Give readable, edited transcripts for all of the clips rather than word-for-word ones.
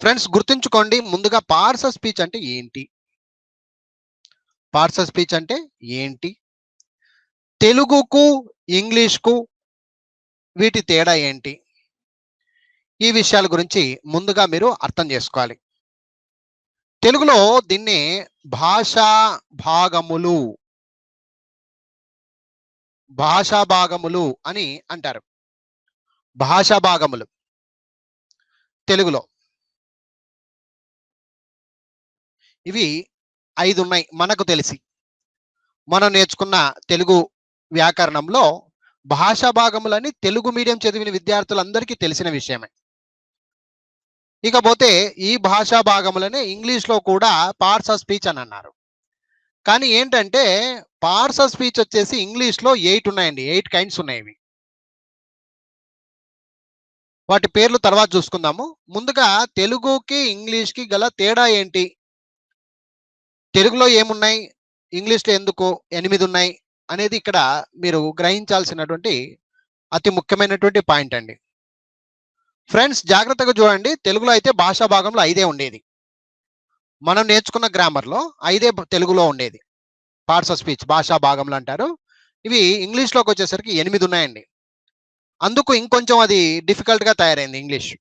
Friends గుర్తుంచుకోండి, ముందుగా parts of speech అంటే ఏంటి? పార్ట్స్ ఆఫ్ స్పీచ్ అంటే ఏంటి? తెలుగుకు, ఇంగ్లీష్‌కు వీటి తేడా ఏంటి? ఈ విషయాల గురించి ముందుగా మీరు అర్థం చేసుకోవాలి. తెలుగులో దీన్ని భాషా భాగములు, భాషా భాగములు అని అంటారు. భాషా భాగములు తెలుగులో. ఇవి 5 ఉన్నాయి మనకు తెలిసి. మనం నేర్చుకున్న తెలుగు వ్యాకరణంలో భాషా భాగములని తెలుగు మీడియం చదివిన విద్యార్థులందరికీ తెలిసిన విషయమే. ఇకపోతే ఈ భాషా భాగములనే ఇంగ్లీష్‌లో కూడా పార్ట్స్ ఆఫ్ స్పీచ్ అని అన్నారు. కానీ ఏంటంటే పార్ట్స్ ఆఫ్ స్పీచ్ వచ్చేసి ఇంగ్లీష్‌లో 8 ఉన్నాయండి. 8 కైండ్స్ ఉన్నాయి ఇవి. వాటి పేర్లు తర్వాత చూసుకుందాము. ముందుగా తెలుగుకి, ఇంగ్లీష్‌కి గల తేడా ఏంటి? తెలుగులో ఏమున్నాయి? ఇంగ్లీష్‌లో ఎందుకు 8 ఉన్నాయి? అనేది ఇక్కడ మీరు గ్రహించాల్సినటువంటి అతి ముఖ్యమైనటువంటి పాయింట్ అండి. ఫ్రెండ్స్ జాగ్రత్తగా చూడండి. తెలుగులో అయితే భాషా భాగంలో 5 ఉండేది. మనం నేర్చుకున్న గ్రామర్‌లో 5 తెలుగులో ఉండేది. పార్ట్స్ ఆఫ్ స్పీచ్ భాషా భాగములు అంటారు. ఇవి ఇంగ్లీష్‌లోకి వచ్చేసరికి 8 ఉన్నాయండి. అందుకు ఇంకొంచెం అది డిఫికల్ట్‌గా తయారైంది ఇంగ్లీష్.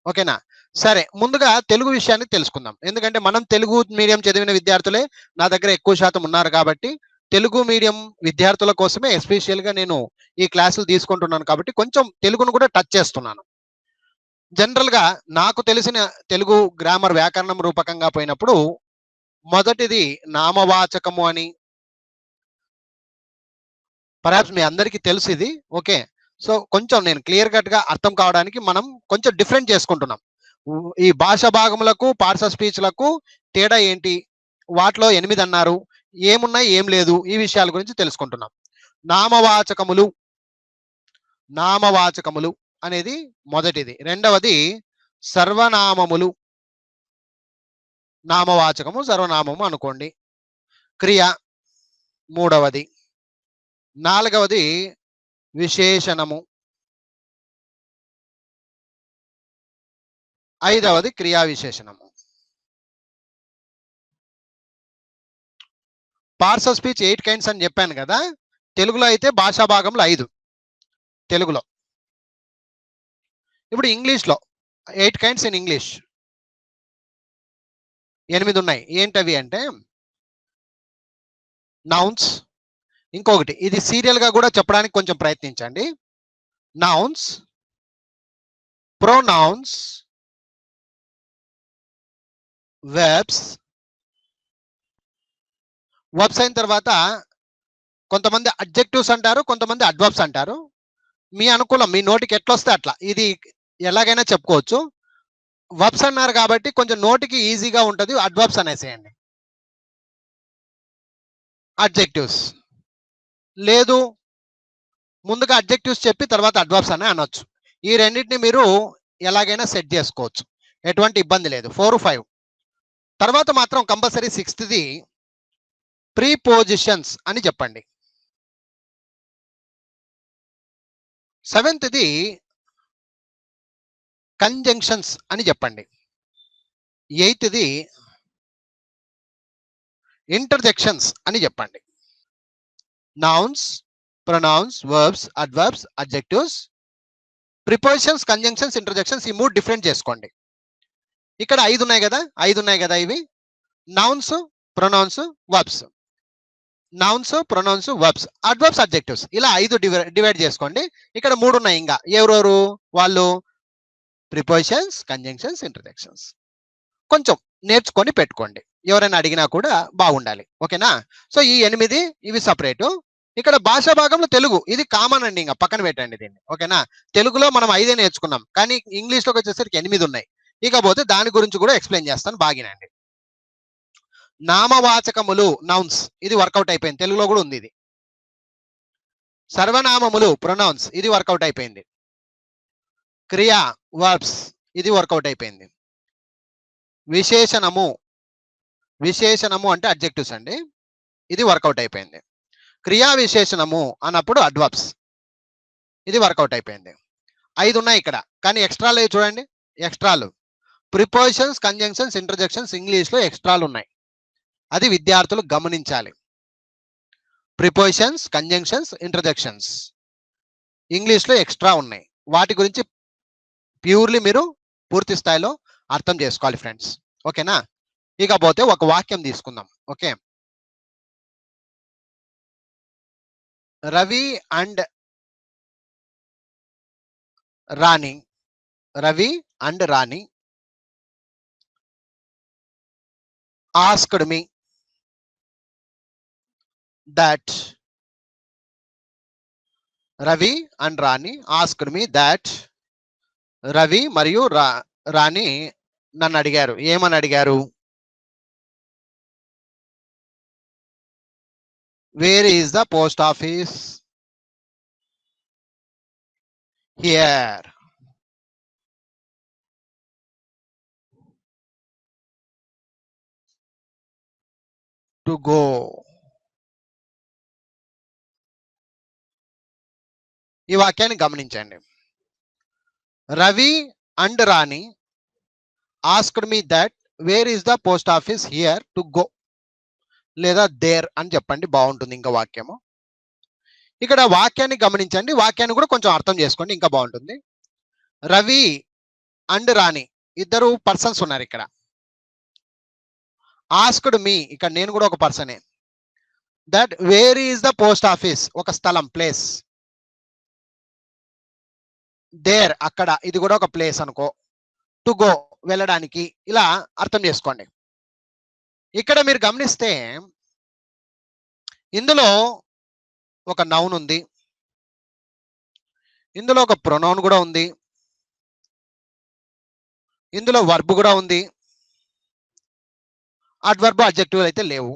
ఓకేనా? సరే, ముందుగా తెలుగు విషయాన్ని తెలుసుకుందాం. ఎందుకంటే మనం తెలుగు మీడియం చదివిన విద్యార్థులే నా దగ్గర ఎక్కువ శాతం ఉన్నారు కాబట్టి, తెలుగు మీడియం విద్యార్థుల కోసమే ఎస్పెషల్‌గా నేను ఈ క్లాసులు తీసుకుంటున్నాను కాబట్టి కొంచెం తెలుగును కూడా టచ్ చేస్తున్నాను. జనరల్‌గా నాకు తెలిసిన తెలుగు గ్రామర్ వ్యాకరణం రూపకంగా పోయినప్పుడు మొదటిది నామవాచకము అని పర్హాప్స్ మీ అందరికీ తెలుసు ఇది. ఓకే. సో, కొంచెం నేను క్లియర్ కట్‌గా అర్థం కావడానికి మనం కొంచెం డిఫరెంట్ చేసుకుంటున్నాం. ఈ భాషా భాగములకు, పార్ట్స్ ఆఫ్ స్పీచ్‌లకు తేడా ఏంటి? వాటిలో 8 అన్నారు. ఏమున్నాయి, ఏం లేదు? ఈ విషయాల గురించి తెలుసుకుంటున్నాం. నామవాచకములు, నామవాచకములు అనేది మొదటిది. రెండవది సర్వనామములు. నామవాచకము, సర్వనామము అనుకోండి. క్రియ మూడవది. నాలుగవది విశేషణము. ఐదవది క్రియా విశేషణము. పార్ట్స్ ఆఫ్ స్పీచ్ 8 కైండ్స్ అని చెప్పాను కదా! తెలుగులో అయితే భాషా భాగంలో 5 తెలుగులో. ఇప్పుడు ఇంగ్లీష్‌లో 8 కైండ్స్ ఇన్ ఇంగ్లీష్. 8 ఉన్నాయి. ఏంటవి అంటే నౌన్స్. ఇంకొకటి ఇది సీరియల్‌గా కూడా చెప్పడానికి కొంచెం ప్రయత్నించండి. Nouns, pronounce, verbs. వర్బ్స్ అయిన తర్వాత కొంతమంది అడ్జెక్టివ్స్ అంటారు, కొంతమంది అడ్వర్బ్స్ అంటారు. మీ అనుకూలం, మీ నోటికి ఎట్లొస్తే అట్లా. ఇది ఎలాగైనా చెప్పుకోవచ్చు. వర్బ్స్ అన్నారు కాబట్టి కొంచెం నోటికి ఈజీగా ఉంటది. అడ్వర్బ్స్ అనేసేయండి. అడ్జెక్టివ్స్. లేదు, ముందుగా అడ్జెక్టివ్స్ చెప్పి తర్వాత అడ్వర్బ్స్ అని అనొచ్చు. ఈ రెండిటిని మీరు ఎలాగైనా సెట్ చేసుకోవచ్చు. ఎటువంటి ఇబ్బంది లేదు. 4, 5. తర్వాత మాత్రం కంపల్సరీ 6థ్‌ది ప్రిపోజిషన్స్ అని చెప్పండి. 7థ్‌ది కంజంక్షన్స్ అని చెప్పండి. 8థ్‌ది ఇంటర్జెక్షన్స్ అని చెప్పండి. Nouns, pronouns, verbs, adverbs, adjectives, prepositions, conjunctions, interjections ఈ 3 డిఫరెంట్ చేసుకోండి. ఇక్కడ 5 ఉన్నాయి కదా! 5 ఉన్నాయి కదా ఇవి. Nouns, pronouns, verbs. Nouns, pronouns, verbs, adverbs, adjectives ఇలా 5 డివైడ్ చేసుకోండి. ఇక్కడ 3 ఉన్నాయి ఇంకా. ఎవరెవరు? వాళ్ళు ప్రిపోజిషన్స్, కంజంక్షన్స్, ఇంటర్జెక్షన్స్. కొంచెం నేర్చుకొని పెట్టుకోండి. ఎవరైనా అడిగినా కూడా బాగుండాలి. ఓకేనా? సో, ఈ 8 ఇవి సెపరేటు. ఇక్కడ భాషా భాగంలో తెలుగు. ఇది కామన్ అండి. ఇంక పక్కన పెట్టండి దీన్ని. ఓకేనా? తెలుగులో మనం 5 నేర్చుకున్నాం. కానీ ఇంగ్లీష్‌లోకి వచ్చేసరికి 8 ఉన్నాయి. ఇకపోతే దాని గురించి కూడా ఎక్స్‌ప్లెయిన్ చేస్తాను బాగినండి. నామవాచకములు, నౌన్స్ ఇది వర్కౌట్ అయిపోయింది. తెలుగులో కూడా ఉంది ఇది. సర్వనామములు, ప్రొనౌన్స్ ఇది వర్కౌట్ అయిపోయింది. క్రియ, వర్బ్స్ ఇది వర్కౌట్ అయిపోయింది. విశేషణము, విశేషణము అంటే అడ్జెక్టివ్స్ అండి. ఇది వర్కౌట్ అయిపోయింది. క్రియా విశేషణము అన్నప్పుడు అడ్వర్బ్స్. ఇది వర్కౌట్ అయిపోయింది. 5 ఉన్నాయి ఇక్కడ. కానీ ఎక్స్ట్రాలు చూడండి. ఎక్స్ట్రాలు ప్రిపోజిషన్స్, కంజంక్షన్స్, ఇంటర్జెక్షన్స్ ఇంగ్లీష్ లో ఎక్స్ట్రాలు ఉన్నాయి. అది విద్యార్థులు గమనించాలి. ప్రిపోజిషన్స్, కంజంక్షన్స్, ఇంటర్జెక్షన్స్ ఇంగ్లీష్ లో ఎక్స్ట్రా ఉన్నాయి. వాటి గురించి ప్యూర్లీ మీరు పూర్తి స్థాయిలో అర్థం చేసుకోవాలి ఫ్రెండ్స్. ఓకేనా? ఇకపోతే ఒక వాక్యం తీసుకుందాం. Okay, Ravi and Rani, Ravi and Rani asked me that, Ravi and Rani asked me that, Ravi మరియు రాణి నన్ను అడిగారు. ఏమని అడిగారు? Wear is the post office? Here. To go. ఈ వాక్యాన్ని గమనించండి. Ravi and Rani asked me that where is the post office here to go, లేదా there అని చెప్పండి, బాగుంటుంది ఇంకా వాక్యము. ఇక్కడ వాక్యాన్ని గమనించండి, వాక్యాన్ని కూడా కొంచెం అర్థం చేసుకోండి, ఇంకా బాగుంటుంది. రవి అండ్ రాణి ఇద్దరు పర్సన్స్ ఉన్నారు ఇక్కడ. ఆస్క్డ్ మీ, ఇక్కడ నేను కూడా ఒక పర్సనే. That where is the post office, ఒక స్థలం, ప్లేస్. దేర్, అక్కడ, ఇది కూడా ఒక ప్లేస్ అనుకో. టు గో, వెళ్ళడానికి. ఇలా అర్థం చేసుకోండి. ఇక్కడ మీరు గమనిస్తే ఇందులో ఒక నౌన్ ఉంది, ఇందులో ఒక ప్రొనౌన్ కూడా ఉంది, ఇందులో వర్బ్ కూడా ఉంది. అడ్వర్బ్, అడ్జెక్టివ్ అయితే లేవు.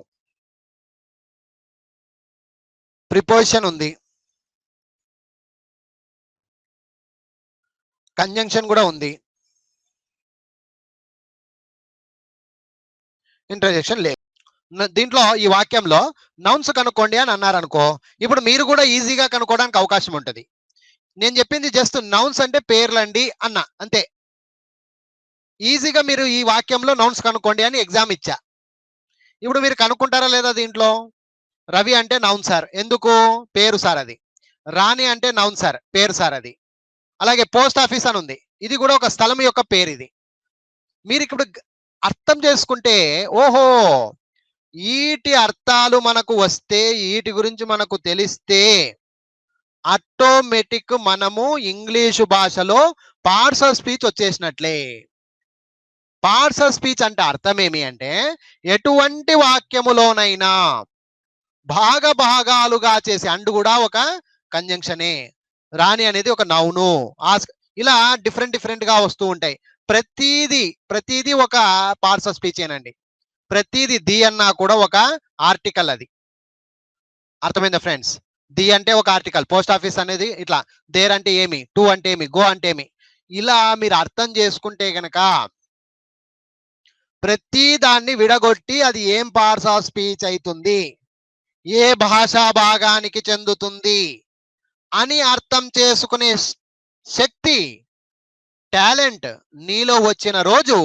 ప్రిపోజిషన్ ఉంది, కంజంక్షన్ కూడా ఉంది, ఇంటర్జెక్షన్ లేదు. దీంట్లో ఈ వాక్యంలో నౌన్స్ కనుక్కోండి అని అన్నారు అనుకో, ఇప్పుడు మీరు కూడా ఈజీగా కనుక్కోవడానికి అవకాశం ఉంటుంది. నేను చెప్పింది జస్ట్ నౌన్స్ అంటే పేర్లండి అన్న, అంతే. ఈజీగా మీరు ఈ వాక్యంలో నౌన్స్ కనుక్కోండి అని ఎగ్జామ్ ఇచ్చా. ఇప్పుడు మీరు కనుక్కుంటారా లేదా? దీంట్లో రవి అంటే నౌన్ సార్, ఎందుకు? పేరు సార్ అది. రాణి అంటే నౌన్ సార్, పేరు సార్ అది. అలాగే పోస్ట్ ఆఫీస్ అని ఉంది, ఇది కూడా ఒక స్థలం యొక్క పేరు. ఇది మీరు ఇప్పుడు అర్థం చేసుకుంటే, ఓహో, వీటి అర్థాలు మనకు వస్తే, వీటి గురించి మనకు తెలిస్తే ఆటోమేటిక్ మనము ఇంగ్లీషు భాషలో పార్ట్స్ ఆఫ్ స్పీచ్ వచ్చేసినట్లే. పార్ట్స్ ఆఫ్ స్పీచ్ అంటే అర్థం ఏమి అంటే, ఎటువంటి వాక్యములోనైనా భాగాలుగా చేసి, అండ్ కూడా ఒక కంజంక్షనే, రాణి అనేది ఒక నౌను, ఇలా డిఫరెంట్ గా వస్తూ ఉంటాయి. ప్రతిదీ ఒక పార్ట్స్ ఆఫ్ స్పీచ్ ఏనండి. ప్రతిదీ ది అన్నా కూడా ఒక ఆర్టికల్. అది అర్థమైందా ఫ్రెండ్స్? ది అంటే ఒక ఆర్టికల్, పోస్ట్ ఆఫీస్ అనేది ఇట్లా, దేర్ అంటే ఏమి, టు అంటే ఏమి, గో అంటే ఏమి, ఇలా మీరు అర్థం చేసుకుంటే గనక ప్రతి దాన్ని విడగొట్టి అది ఏం పార్ట్స్ ఆఫ్ స్పీచ్ అవుతుంది, ఏ భాషా భాగానికి చెందుతుంది అని అర్థం చేసుకునే శక్తి, టాలెంట్ నీలో వచ్చిన రోజు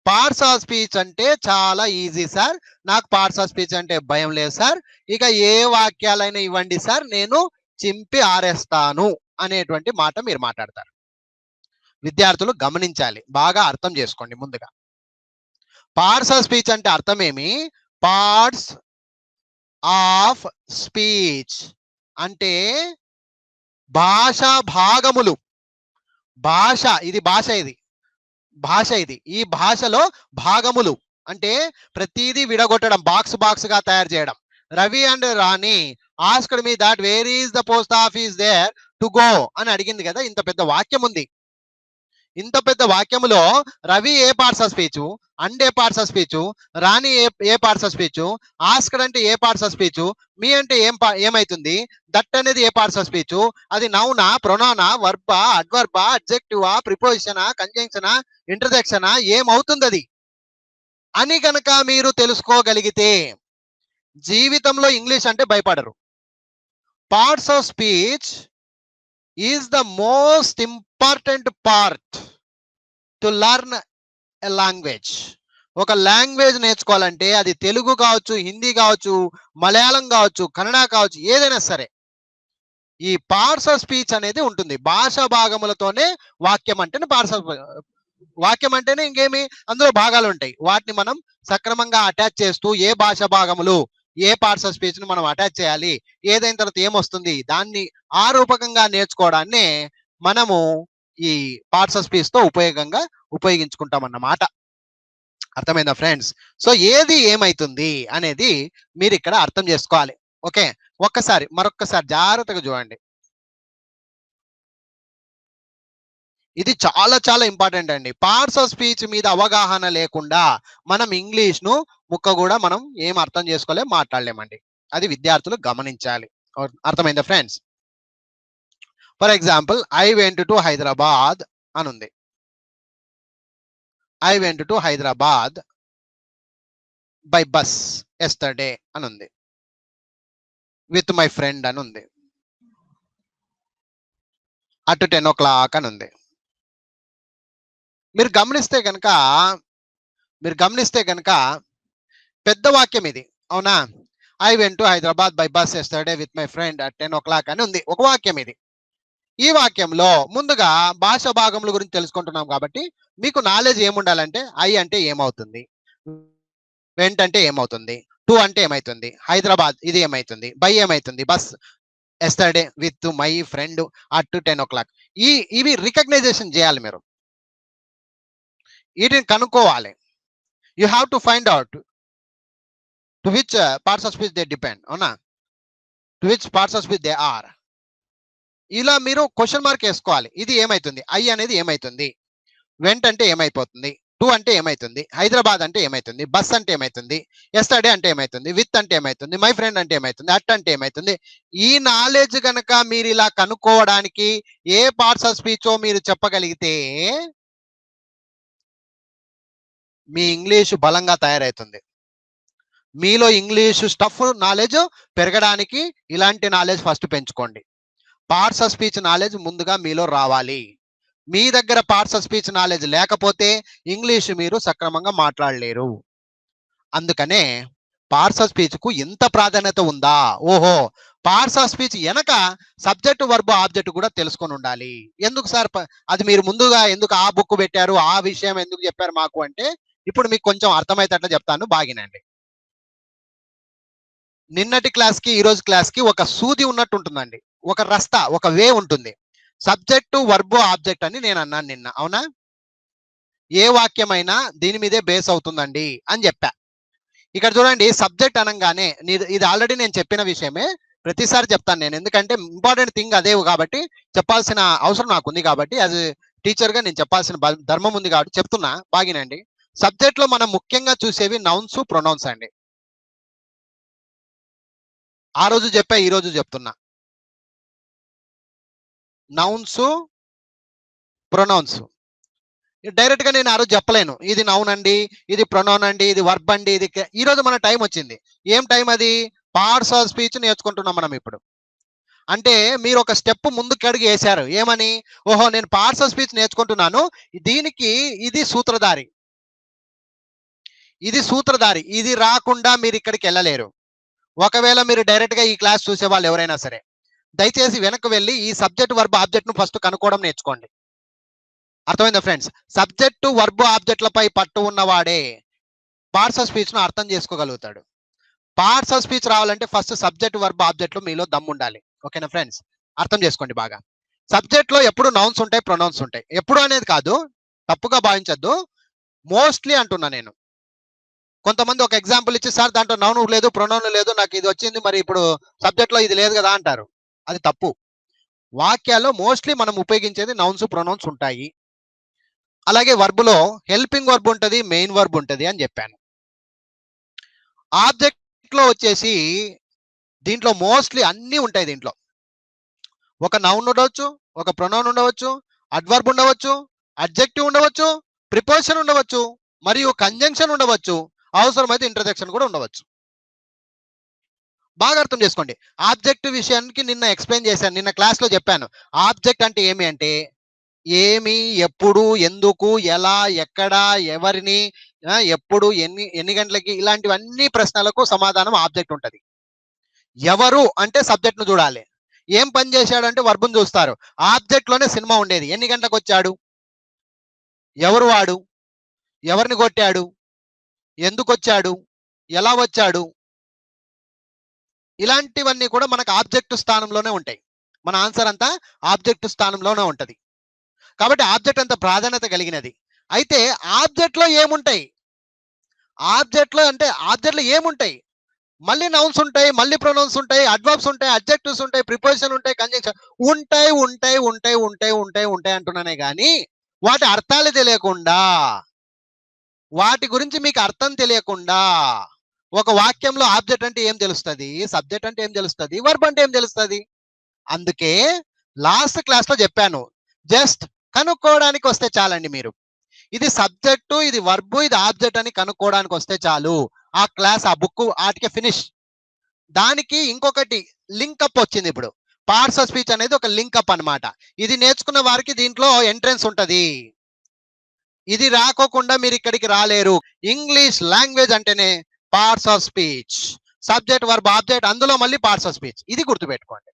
పార్ట్స్ ఆఫ్ స్పీచ్ అంటే చాలా ఈజీ సార్, నాకు పార్ట్స్ ఆఫ్ స్పీచ్ అంటే భయం లేదు సార్, ఇక ఏ వాక్యాలైనా ఇవ్వండి సార్, నేను చింపి ఆరేస్తాను అనేటువంటి మాట మీరు మాట్లాడతారు. విద్యార్థులు గమనించాలి, బాగా అర్థం చేసుకోండి. ముందుగా పార్ట్స్ ఆఫ్ స్పీచ్ అంటే అర్థం ఏమి? పార్ట్స్ ఆఫ్ స్పీచ్ అంటే భాషా భాగములు. భాష, ఇది భాష, ఇది ఈ భాషలో భాగములు అంటే ప్రతిదీ విడగొట్టడం, బాక్స్ గా తయారు చేయడం. Ravi and Rani asked me that where is the post office there to go అని అడిగింది కదా. ఇంత పెద్ద వాక్యం ఉంది. ఇంత పెద్ద వాక్యములో రవి ఏ పార్ట్స్ ఆఫ్ స్పీచ్, అండ్ ఏ పార్ట్స్ ఆఫ్ స్పీచ్, రాణి ఏ పార్ట్స్ ఆఫ్ స్పీచ్, ఆస్క్డ్ అంటే ఏ పార్ట్స్ ఆఫ్ స్పీచ్, మీ అంటే ఏమైతుంది, దట్ అనేది ఏ పార్ట్స్ ఆఫ్ స్పీచ్, అది నౌనా, ప్రొనౌనా, వర్బా, అడ్వర్బా, అడ్జెక్టివా, ప్రిపోజిషనా, కంజంక్షనా, ఇంటర్జెక్షనా, ఏమవుతుంది అది అని కనుక మీరు తెలుసుకోగలిగితే జీవితంలో ఇంగ్లీష్ అంటే భయపడరు. Parts of speech is the most important part to learn a language. ఒక లాంగ్వేజ్ నేర్చుకోవాలంటే అది తెలుగు కావచ్చు, హిందీ కావచ్చు, మలయాళం కావచ్చు, కన్నడ కావచ్చు, ఏదైనా సరే ఈ పార్ట్స్ ఆఫ్ స్పీచ్ అనేది ఉంటుంది. భాషా భాగములతోనే వాక్యం అంటేనే వాక్యం అంటేనే ఇంకేమి అందులో భాగాలు ఉంటాయి. వాటిని మనం సక్రమంగా అటాచ్ చేస్తూ ఏ భాషా భాగములు ఏ పార్ట్స్ ఆఫ్ స్పీచ్ ని మనం అటాచ్ చేయాలి, ఏదైన తర్వాత ఏమొస్తుంది దాన్ని ఆ రూపకంగా నేర్చుకోవడాన్ని మనము ఈ పార్ట్స్ ఆఫ్ స్పీచ్ తో ఉపయోగించుకుంటాం అన్నమాట. అర్థమైందా ఫ్రెండ్స్? సో ఏది ఏమైతుంది అనేది మీరు ఇక్కడ అర్థం చేసుకోవాలి. ఓకే, మరొక్కసారి జాగ్రత్తగా చూడండి. ఇది చాలా చాలా ఇంపార్టెంట్ అండి. పార్ట్స్ ఆఫ్ స్పీచ్ మీద అవగాహన లేకుండా మనం ఇంగ్లీష్ ను ముక్క కూడా మనం ఏం అర్థం చేసుకోలేం, మాట్లాడలేమండి. అది విద్యార్థులు గమనించాలి. అర్థమైందా friends? For example, I went to Hyderabad అని ఉంది. I went to Hyderabad by bus yesterday అని ఉంది. విత్ మై ఫ్రెండ్ అని ఉంది. అట్ 10 o'clock అని ఉంది. మీరు గమనిస్తే కనుక పెద్ద వాక్యం ఇది, అవునా? I went to Hyderabad by bus yesterday with my friend at 10 o'clock అని ఉంది. ఒక వాక్యం ఇది. ఈ వాక్యంలో ముందుగా భాషా భాగముల గురించి తెలుసుకుంటున్నాం కాబట్టి మీకు నాలెడ్జ్ ఏముండాలంటే ఐ అంటే ఏమవుతుంది, వెంట్ అంటే ఏమవుతుంది, టు అంటే ఏమైతుంది, హైదరాబాద్ ఇది ఏమైతుంది, బై ఏమైతుంది, bus yesterday with my friend at 10 o'clock. ఇవి రికగ్నైజేషన్ చేయాలి. మీరు వీటిని కనుక్కోవాలి. You have to find out to which parts of speech they depend, అవునా? To which parts of speech they are. ఇలా మీరు క్వశ్చన్ మార్క్ వేసుకోవాలి. ఇది ఏమైతుంది, ఐ అనేది ఏమైతుంది, వెంట్ అంటే ఏమైపోతుంది, టు అంటే ఏమైతుంది, హైదరాబాద్ అంటే ఏమైతుంది, బస్ అంటే ఏమైతుంది, ఎస్టర్డే అంటే ఏమైతుంది, విత్ అంటే ఏమైతుంది, మై ఫ్రెండ్ అంటే ఏమైతుంది, అట్ అంటే ఏమైతుంది. ఈ నాలెడ్జ్ కనుక మీరు ఇలా కనుక్కోవడానికి ఏ పార్ట్స్ ఆఫ్ స్పీచ్ మీరు చెప్పగలిగితే మీ ఇంగ్లీష్ బలంగా తయారవుతుంది. మీలో ఇంగ్లీష్ స్టఫ్ నాలెడ్జ్ పెరగడానికి ఇలాంటి నాలెడ్జ్ ఫస్ట్ పెంచుకోండి. పార్ట్స్ ఆఫ్ స్పీచ్ నాలెడ్జ్ ముందుగా మీలో రావాలి. మీ దగ్గర పార్ట్స్ ఆఫ్ స్పీచ్ నాలెడ్జ్ లేకపోతే ఇంగ్లీష్ మీరు సక్రమంగా మాట్లాడలేరు. అందుకనే పార్ట్స్ ఆఫ్ స్పీచ్ కు ఎంత ప్రాధాన్యత ఉందా, ఓహో పార్ట్స్ ఆఫ్ స్పీచ్ వెనక సబ్జెక్ట్ వర్బ్ ఆబ్జెక్ట్ కూడా తెలుసుకొని ఉండాలి. ఎందుకు సార్ అది మీరు ముందుగా ఎందుకు ఆ బుక్ పెట్టారు, ఆ విషయం ఎందుకు చెప్పారు మాకు అంటే, ఇప్పుడు మీకు కొంచెం అర్థమైతేట్లా చెప్తాను, బాగినండి. నిన్నటి క్లాస్ కి ఈ రోజు క్లాస్ కి ఒక సూది ఉన్నట్టు ఉంటుందండి, ఒక రస్తా, ఒక వే ఉంటుంది. సబ్జెక్టు వర్బ్ ఆబ్జెక్ట్ అని నేను అన్నాను నిన్న, అవునా? ఏ వాక్యమైనా దీని మీదే బేస్ అవుతుందండి అని చెప్పా. ఇక్కడ చూడండి, సబ్జెక్ట్ అనగానే ఇది ఆల్రెడీ నేను చెప్పిన విషయమే, ప్రతిసారి చెప్తాను నేను, ఎందుకంటే ఇంపార్టెంట్ థింగ్ అదే కాబట్టి చెప్పాల్సిన అవసరం నాకు ఉంది కాబట్టి, యాజ్ టీచర్ గా నేను చెప్పాల్సిన ధర్మం ఉంది కాబట్టి చెప్తున్నా, బాగినండి. సబ్జెక్ట్ లో మనం ముఖ్యంగా చూసేవి నౌన్స్, ప్రొనౌన్స్ అండి. ఆ రోజు చెప్పా, ఈ రోజు చెప్తున్నా. నౌన్స్, ప్రొనౌన్స్ డైరెక్ట్ గా నేను ఆ రోజు చెప్పలేను, ఇది నౌన్ అండి, ఇది ప్రొనౌన్ అండి, ఇది వర్బ్ అండి, ఇది. ఈ రోజు మన టైం వచ్చింది. ఏం టైం అది? పార్ట్స్ ఆఫ్ స్పీచ్ నేర్చుకుంటున్నాం మనం ఇప్పుడు. అంటే మీరు ఒక స్టెప్ ముందుకు అడిగి వేశారు. ఏమని? ఓహో నేను పార్ట్స్ ఆఫ్ స్పీచ్ నేర్చుకుంటున్నాను, దీనికి ఇది సూత్రధారి, ఇది రాకుండా మీరు ఇక్కడికి వెళ్ళలేరు. ఒకవేళ మీరు డైరెక్ట్ గా ఈ క్లాస్ చూసే వాళ్ళు ఎవరైనా సరే, దయచేసి వెనక్కి వెళ్ళి ఈ సబ్జెక్ట్ వర్బ్ ఆబ్జెక్ట్ ను ఫస్ట్ కనుక్కోవడం నేర్చుకోండి. అర్థమైందా ఫ్రెండ్స్? సబ్జెక్టు వర్బ్ ఆబ్జెక్ట్లపై పట్టు ఉన్నవాడే పార్ట్స్ ఆఫ్ స్పీచ్ ను అర్థం చేసుకోగలుగుతాడు. పార్ట్స్ ఆఫ్ స్పీచ్ రావాలంటే ఫస్ట్ సబ్జెక్ట్ వర్బ్ ఆబ్జెక్ట్ లో మీలో దమ్ము ఉండాలి. ఓకేనా ఫ్రెండ్స్? అర్థం చేసుకోండి బాగా. సబ్జెక్ట్ లో ఎప్పుడు నౌన్స్ ఉంటాయి, ప్రొనౌన్స్ ఉంటాయి. ఎప్పుడు అనేది కాదు, తప్పుగా భావించద్దు, మోస్ట్లీ అంటున్నా నేను. కొంతమంది ఒక ఎగ్జాంపుల్ ఇచ్చి, సార్ దాంట్లో నౌన్ లేదు, ప్రొనౌన్ లేదు, నాకు ఇది వచ్చింది, మరి ఇప్పుడు సబ్జెక్ట్ లో ఇది లేదు కదా అంటారు. అది తప్పు. వాక్యాల్లో మోస్ట్లీ మనం ఉపయోగించేది నౌన్స్, ప్రొనౌన్స్ ఉంటాయి. అలాగే వర్బ్ లో హెల్పింగ్ వర్బ్ ఉంటుంది, మెయిన్ వర్బ్ ఉంటుంది అని చెప్పాను. ఆబ్జెక్ట్ లో వచ్చేసి దీంట్లో మోస్ట్లీ అన్ని ఉంటాయి. దీంట్లో ఒక నౌన్ ఉండవచ్చు, ఒక ప్రొనౌన్ ఉండవచ్చు, అడ్వర్బ్ ఉండవచ్చు, అడ్జెక్టివ్ ఉండవచ్చు, ప్రిపోజిషన్ ఉండవచ్చు, మరియు కంజంక్షన్ ఉండవచ్చు, అవసరమైతే ఇంటర్జెక్షన్ కూడా ఉండవచ్చు. బాగా అర్థం చేసుకోండి. ఆబ్జెక్ట్ విషయానికి నిన్న ఎక్స్ప్లెయిన్ చేశాను, నిన్న క్లాస్ లో చెప్పాను. ఆబ్జెక్ట్ అంటే ఏమి అంటే ఏమి, ఎప్పుడు, ఎందుకు, ఎలా, ఎక్కడ, ఎవరిని, ఎప్పుడు, ఎన్ని గంటలకి, ఇలాంటివన్నీ ప్రశ్నలకు సమాధానం ఆబ్జెక్ట్ ఉంటది. ఎవరు అంటే సబ్జెక్ట్ ను చూడాలి. ఏం పని చేశాడు అంటే వర్బును చూస్తారు. ఆబ్జెక్ట్ లోనే సినిమా ఉండేది. ఎన్ని గంటలకు వచ్చాడు, ఎవరు వాడు, ఎవరిని కొట్టాడు, ఎందుకు వచ్చాడు, ఎలా వచ్చాడు, ఇలాంటివన్నీ కూడా మనకు ఆబ్జెక్ట్ స్థానంలోనే ఉంటాయి. మన ఆన్సర్ అంతా ఆబ్జెక్ట్ స్థానంలోనే ఉంటది. కాబట్టి ఆబ్జెక్ట్ అంత ప్రాధాన్యత కలిగినది. అయితే ఆబ్జెక్ట్ లో ఏముంటాయి, ఆబ్జెక్ట్ లో అంటే ఆబ్జెక్ట్ లో ఏముంటాయి, మళ్ళీ నౌన్స్ ఉంటాయి, మళ్ళీ ప్రొనౌన్స్ ఉంటాయి, అడ్వర్బ్స్ ఉంటాయి, అడ్జెక్టివ్స్ ఉంటాయి, ప్రిపోజిషన్ ఉంటాయి, కంజంక్షన్ ఉంటాయి ఉంటాయి ఉంటాయి ఉంటాయి ఉంటాయి ఉంటాయి అంటున్నానే గాని వాటి అర్థాలు తెలియకుండా, వాటి గురించి మీకు అర్థం తెలియకుండా ఒక వాక్యంలో ఆబ్జెక్ట్ అంటే ఏం తెలుస్తుంది, సబ్జెక్ట్ అంటే ఏం తెలుస్తుంది, వర్బ్ అంటే ఏం తెలుస్తుంది. అందుకే లాస్ట్ క్లాస్ లో చెప్పాను, జస్ట్ కనుక్కోవడానికి వస్తే చాలండి. మీరు ఇది సబ్జెక్టు, ఇది వర్బ్, ఇది ఆబ్జెక్ట్ అని కనుక్కోవడానికి వస్తే చాలు. ఆ క్లాస్, ఆ బుక్ ఆటికే ఫినిష్. దానికి ఇంకొకటి లింకప్ వచ్చింది ఇప్పుడు. పార్ట్స్ ఆఫ్ స్పీచ్ అనేది ఒక లింకప్ అన్నమాట. ఇది నేర్చుకున్న వారికి దీంట్లో ఎంట్రన్స్ ఉంటది. ఇది రాకోకుండా మీరు ఇక్కడికి రాలేరు. ఇంగ్లీష్ లాంగ్వేజ్ అంటేనే parts of speech, subject, verb, object, అందులో మళ్ళీ పార్ట్స్ ఆఫ్ స్పీచ్. ఇది గుర్తుపెట్టుకోండి.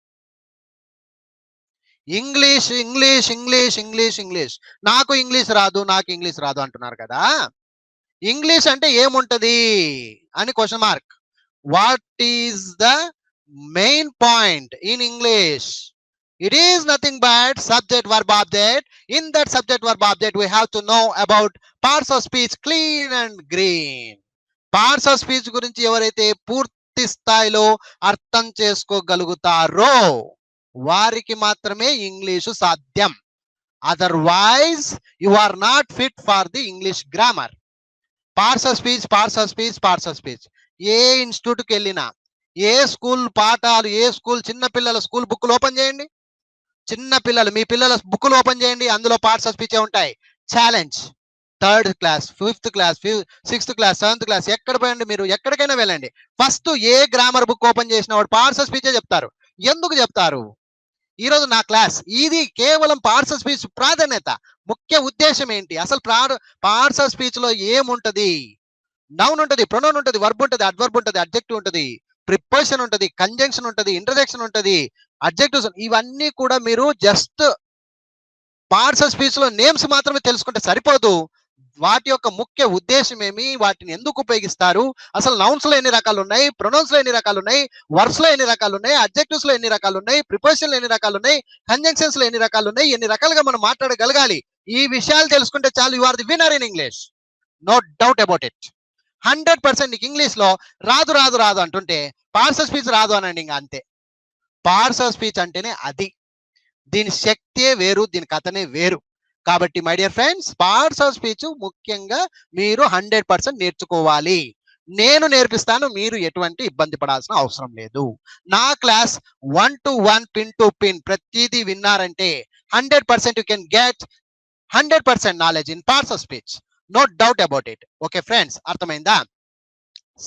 English English English English English, నాకు ఇంగ్లీష్ రాదు, నాకు ఇంగ్లీష్ రాదు అంటున్నారు కదా. ఇంగ్లీష్ అంటే ఏముంటది అని question mark. What is the main point in English? It is nothing but subject, verb, object. In that subject, verb, object, we have to know about parts of speech clean and green. Parts of speech గురించి ఎవరైతే పూర్తి స్థాయిలో అర్థం చేసుకోగలుగుతారో వారికి మాత్రమే English సాధ్యం. Otherwise you are not fit for the English grammar. Parts of speech, parts of speech, parts of speech. ఏ ఇన్స్టిట్యూట్కి వెళ్ళినా, ఏ స్కూల్ పాఠాలు, ఏ స్కూల్, చిన్న పిల్లల స్కూల్ బుక్లు ఓపెన్ చేయండి, చిన్న పిల్లలు మీ పిల్లల బుక్లు ఓపెన్ చేయండి, అందులో పార్ట్స్ ఆఫ్ స్పీచ్ ఉంటాయి. Challenge, 3rd class, 5th class, 6th class, 7th class, ఎక్కడ పోయండి మీరు, ఎక్కడికైనా వెళ్ళండి, ఫస్ట్ ఏ గ్రామర్ బుక్ ఓపెన్ చేసిన వాడు పార్ట్స్ ఆఫ్ స్పీచే చెప్తారు. ఎందుకు చెప్తారు? ఈ రోజు నా క్లాస్ ఇది కేవలం పార్ట్స్ ఆఫ్ స్పీచ్ ప్రాధాన్యత, ముఖ్య ఉద్దేశం ఏంటి, అసలు పార్ట్స్ ఆఫ్ స్పీచ్ లో ఏముంటది? నౌన్ ఉంటది, ప్రొనౌన్ ఉంటది, వర్బ్ ఉంటది, అడ్వర్బ్ ఉంటది, అడ్జెక్టివ్ ఉంటది, ప్రిపోజిషన్ ఉంటది, కంజంక్షన్ ఉంటది, ఇంటర్జెక్షన్ ఉంటది, అడ్జెక్టివ్స్, ఇవన్నీ కూడా మీరు జస్ట్ పార్ట్స్ ఆఫ్ స్పీచ్ లో నేమ్స్ మాత్రమే తెలుసుకుంటే సరిపోదు. వాటి యొక్క ముఖ్య ఉద్దేశం ఏమి, వాటిని ఎందుకు ఉపయోగిస్తారు, అసలు నౌన్స్ లో ఎన్ని రకాలు ఉన్నాయి, ప్రొనౌన్స్ లో ఎన్ని రకాలు ఉన్నాయి, వర్బ్స్ లో ఎన్ని రకాలు ఉన్నాయి, అడ్జెక్టివ్స్ లో ఎన్ని రకాలు ఉన్నాయి, ప్రిపోజిషన్ లో ఎన్ని రకాలు ఉన్నాయి, కంజంక్షన్స్ లో ఎన్ని రకాలు ఉన్నాయి, ఎన్ని రకాలుగా మనం మాట్లాడగలగాలి. ఈ విషయాలు తెలుసుకుంటే చాలు, you are the winner in English, no doubt about it. 100% నీకు ఇంగ్లీష్ లో రాదు రాదు రాదు అంటుంటే పార్ట్స్ ఆఫ్ స్పీచ్ రాదు అనండి, ఇంకా అంతే. పార్ట్స్ ఆఫ్ స్పీచ్ అంటేనే అది, దీని శక్తే వేరు, దీని కథనే వేరు. కాబట్టి my dear friends, parts of speech ముఖ్యంగా మీరు 100% నేర్చుకోవాలి. నేను నేర్పిస్తాను, మీరు ఎటువంటి ఇబ్బంది పడాల్సిన అవసరం లేదు. నా class 1 to 1, pin to pin ప్రతిదీ విన్నారంటే 100% you can get 100% knowledge in parts of speech, no doubt about it. Okay friends, అర్థమైందా?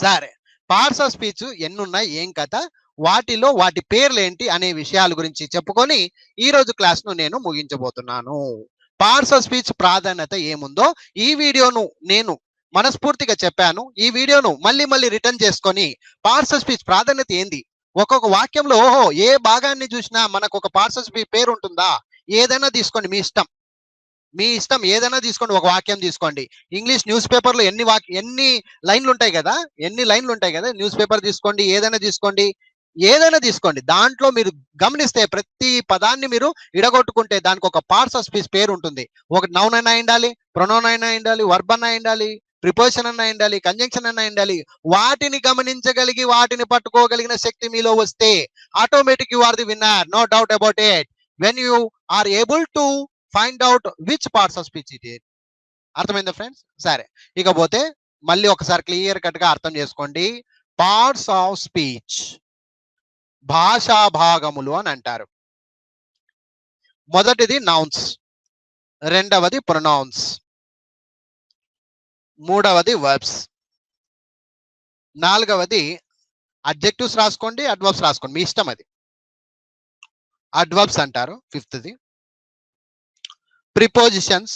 సరే, పార్ట్స్ ఆఫ్ స్పీచ్ ఎన్ని ఉన్నాయి, ఏం కథ, వాటిలో వాటి పేర్లు ఏంటి అనే విషయాల గురించి చెప్పుకొని ఈ రోజు క్లాస్ ను నేను ముగించబోతున్నాను. పార్ట్స్ ఆఫ్ స్పీచ్ ప్రాధాన్యత ఏముందో ఈ వీడియోను నేను మనస్ఫూర్తిగా చెప్పాను. ఈ వీడియోను మళ్ళీ మళ్ళీ రిటర్న్ చేసుకొని పార్ట్స్ ఆఫ్ స్పీచ్ ప్రాధాన్యత ఏంది, ఒక్కొక్క వాక్యంలో ఓహో ఏ భాగాన్ని చూసినా మనకు ఒక పార్ట్స్ ఆఫ్ స్పీచ్ పేరు ఉంటుందా, ఏదైనా తీసుకోండి, మీ ఇష్టం, మీ ఇష్టం, ఏదైనా తీసుకోండి, ఒక వాక్యం తీసుకోండి. ఇంగ్లీష్ న్యూస్ పేపర్ లో ఎన్ని లైన్లు ఉంటాయి కదా, న్యూస్ పేపర్ తీసుకోండి, ఏదైనా తీసుకోండి, దాంట్లో మీరు గమనిస్తే ప్రతి పదాన్ని మీరు ఇడగొట్టుకుంటే దానికి ఒక పార్ట్స్ ఆఫ్ స్పీచ్ పేరు ఉంటుంది. ఒక నౌన్ అయినా ఉండాలి, ప్రొనౌన్ అయినా ఉండాలి, వర్బ్ అన్నా ఉండాలి, ప్రిపోజిషన్ అన్నా ఉండాలి, కంజంక్షన్ అన్నా ఉండాలి. వాటిని గమనించగలిగి వాటిని పట్టుకోగలిగిన శక్తి మీలో వస్తే automatic you are the winner, no doubt about it. When you are able to find out which parts of speech it is. అర్థమైందా ఫ్రెండ్స్? సరే, ఇకపోతే మళ్ళీ ఒకసారి క్లియర్ కట్ గా అర్థం చేసుకోండి. పార్ట్స్ ఆఫ్ స్పీచ్ భాషా భాగములు అని అంటారు. మొదటిది నౌన్స్, రెండవది ప్రొనౌన్స్, మూడవది వర్బ్స్, నాలుగవది అడ్జెక్టివ్స్ రాసుకోండి, అడ్వర్బ్స్ రాసుకోండి, మీ ఇష్టం, అది అడ్వర్బ్స్ అంటారు. ఫిఫ్త్ది ప్రిపోజిషన్స్,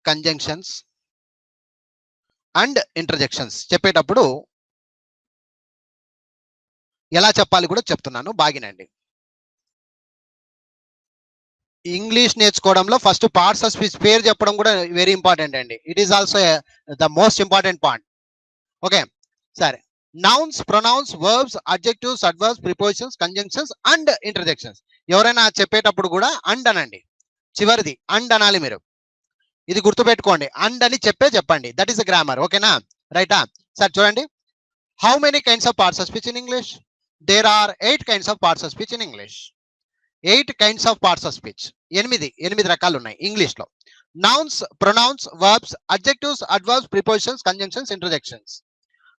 కంజంక్షన్స్ అండ్ ఇంటర్జెక్షన్స్ చెప్పేటప్పుడు ఎలా చెప్పాలి కూడా చెప్తున్నాను, బాగినండి. ఇంగ్లీష్ నేర్చుకోవడంలో ఫస్ట్ పార్ట్స్ ఆఫ్ స్పీచ్ పేరు చెప్పడం కూడా వెరీ ఇంపార్టెంట్ అండి. It is also the most important part. Okay, సరే. Nouns, pronouns, verbs, adjectives, adverbs, prepositions, conjunctions and interjections. ఎవరైనా చెప్పేటప్పుడు కూడా అండ్ అనండి, చివరిది అండ్ అనాలి. మీరు ఇది గుర్తుపెట్టుకోండి, అండ్ అని చెప్పండి. That is the grammar. ఓకేనా, రైటా? సరే చూడండి. How many kinds of parts of speech in English? There are 8 kinds of parts of speech in English. 8 kinds of parts of speech. 8 రకాలు ఉన్నాయి ఇంగ్లీష్ లో. Nouns, pronouns, verbs, adjectives, adverbs, prepositions, conjunctions, interjections.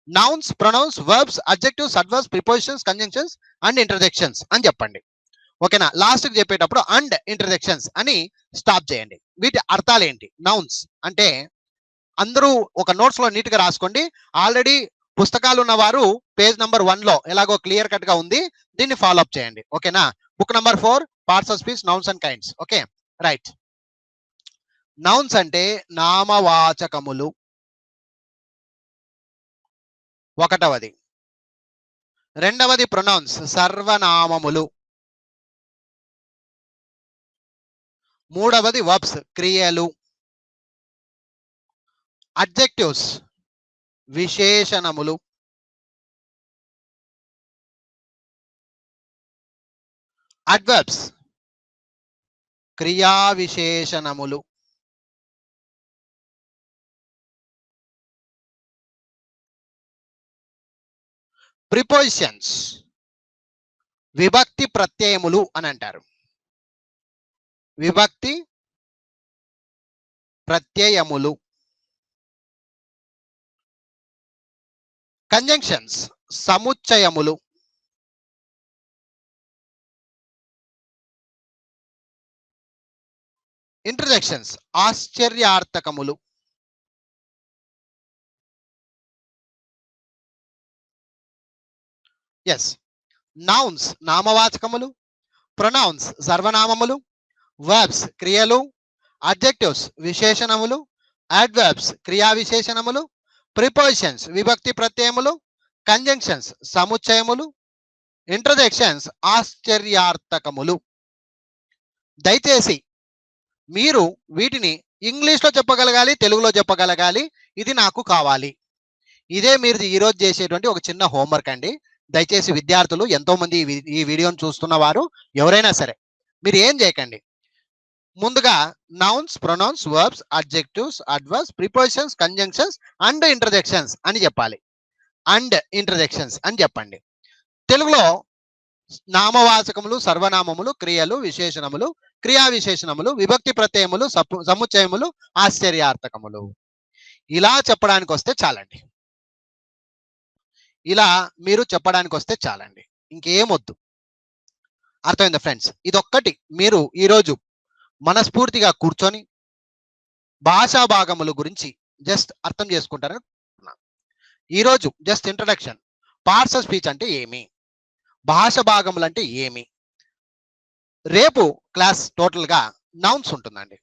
Nouns, pronouns, verbs, adjectives, adverbs, prepositions, conjunctions and interjections అని చెప్పండి. ఓకేనా? Last కి చెప్పేటప్పుడు and interjections అని stop చేయండి. వీటి అర్థాలు ఏంటి? నౌన్స్ అంటే అందరూ ఒక నోట్స్ లో నీట్ గా రాసుకోండి. ఆల్రెడీ పుస్తకాలు ఉన్నవారు పేజ్ నంబర్ 1 లో ఎలాగో క్లియర్ కట్ గా ఉంది, దీన్ని ఫాలో అప్ చేయండి. ఓకేనా? Book number 4, parts of speech, nouns and kinds. Okay, right. Nouns అంటే నామవాచకములు, ఒకటవది. రెండవది ప్రొనౌన్స్, సర్వనామములు. మూడవది వర్బ్స్, క్రియలు. అడ్జెక్టివ్స్, విశేషణములు. అడ్వర్బ్స్, క్రియా విశేషణములు. ప్రిపోజిషన్స్, విభక్తి ప్రత్యయములు అని అంటారు. విభక్తి ప్రత్యయములు. కంజంక్షన్స్, సముచ్చయములు. ఇంటర్జెక్షన్స్, ఆశ్చర్యార్థకములు. ఎస్, నౌన్స్ నామవాచకములు, ప్రొనౌన్స్ సర్వనామములు, వర్బ్స్ క్రియలు, అడ్జెక్టివ్స్ విశేషణములు, అడ్వర్బ్స్ క్రియా విశేషణములు, ప్రిపోజిషన్స్ విభక్తి ప్రత్యయములు, కంజంక్షన్స్ సముచ్చయములు, ఇంటర్జెక్షన్స్ ఆశ్చర్యార్థకములు. దయచేసి మీరు వీటిని ఇంగ్లీష్ లో చెప్పగలగాలి, తెలుగులో చెప్పగలగాలి. ఇది నాకు కావాలి. ఇదే మీరు ఈరోజు చేసేటువంటి ఒక చిన్న హోంవర్క్ అండి. దయచేసి విద్యార్థులు, ఎంతో మంది ఈ వీడియోను చూస్తున్న వారు ఎవరైనా సరే మీరు ఏం చేయకండి, ముందుగా nouns, pronouns, verbs, adjectives, adverbs, prepositions, conjunctions and interjections అని చెప్పాలి. అండ్ ఇంటర్జెక్షన్స్ అని చెప్పండి. తెలుగులో నామవాచకములు, సర్వనామములు, క్రియలు, విశేషణములు, క్రియా విశేషణములు, విభక్తి ప్రత్యయములు, సముచ్చయములు, ఆశ్చర్యార్థకములు. ఇలా చెప్పడానికి వస్తే చాలండి. ఇలా మీరు చెప్పడానికి వస్తే చాలండి, ఇంకేమొద్దు. అర్థమైందా ఫ్రెండ్స్? ఇదొక్కటి మీరు ఈరోజు మనస్ఫూర్తిగా కూర్చొని భాషా భాగముల గురించి జస్ట్ అర్థం చేసుకుంటారని ఈరోజు just introduction. Parts of speech అంటే ఏమి, భాష భాగములు అంటే ఏమి. రేపు క్లాస్ టోటల్ గా నౌన్స్ ఉంటుందండి.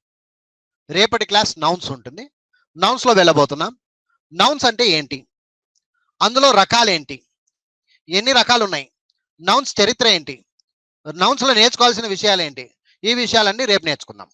రేపటి క్లాస్ నౌన్స్ ఉంటుంది. నౌన్స్ లో వెళ్ళబోతున్నాం. నౌన్స్ అంటే ఏంటి, అందులో రకాలేంటి, ఎన్ని రకాలు ఉన్నాయి, నౌన్స్ చరిత్ర ఏంటి, నౌన్స్ లో నేర్చుకోవాల్సిన విషయాలు ఏంటి, ఈ విషయాలన్నీ రేపు నేర్చుకుందాం.